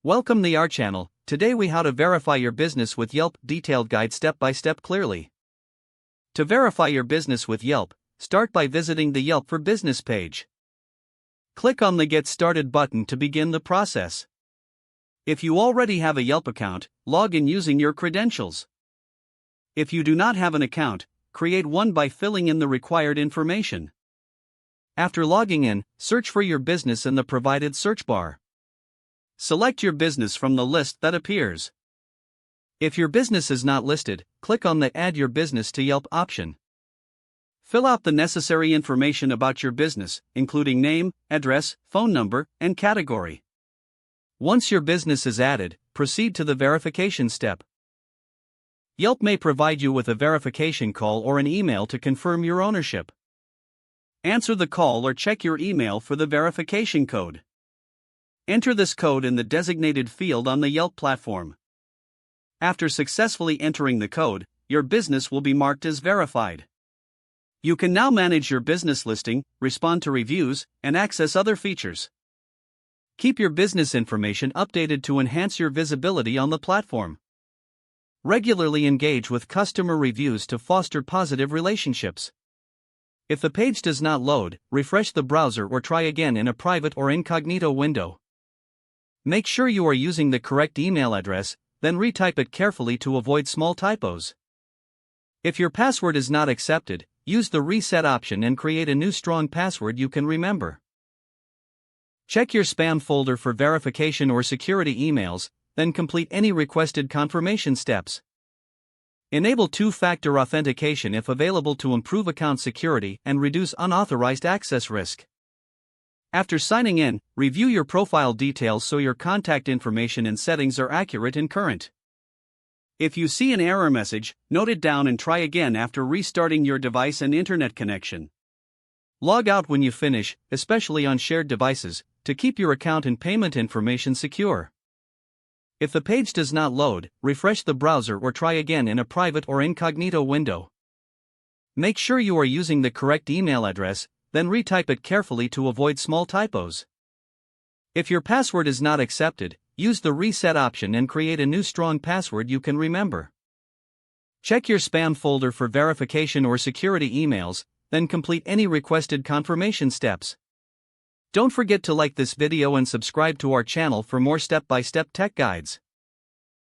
Welcome to our channel. Today we how to verify your business with Yelp detailed guide step by step clearly. To verify your business with Yelp, start by visiting the Yelp for Business page. Click on the Get Started button to begin the process. If you already have a Yelp account, log in using your credentials. If you do not have an account, create one by filling in the required information. After logging in, search for your business in the provided search bar. Select your business from the list that appears. If your business is not listed, click on the Add Your Business to Yelp option. Fill out the necessary information about your business, including name, address, phone number, and category. Once your business is added, proceed to the verification step. Yelp may provide you with a verification call or an email to confirm your ownership. Answer the call or check your email for the verification code. Enter this code in the designated field on the Yelp platform. After successfully entering the code, your business will be marked as verified. You can now manage your business listing, respond to reviews, and access other features. Keep your business information updated to enhance your visibility on the platform. Regularly engage with customer reviews to foster positive relationships. If the page does not load, refresh the browser or try again in a private or incognito window. Make sure you are using the correct email address, then retype it carefully to avoid small typos. If your password is not accepted, use the reset option and create a new strong password you can remember. Check your spam folder for verification or security emails, then complete any requested confirmation steps. Enable two-factor authentication if available to improve account security and reduce unauthorized access risk. After signing in, review your profile details so your contact information and settings are accurate and current. If you see an error message, note it down and try again after restarting your device and internet connection. Log out when you finish, especially on shared devices, to keep your account and payment information secure. If the page does not load, refresh the browser or try again in a private or incognito window. Make sure you are using the correct email address, then retype it carefully to avoid small typos. If your password is not accepted, use the reset option and create a new strong password you can remember. Check your spam folder for verification or security emails, then complete any requested confirmation steps. Don't forget to like this video and subscribe to our channel for more step-by-step tech guides.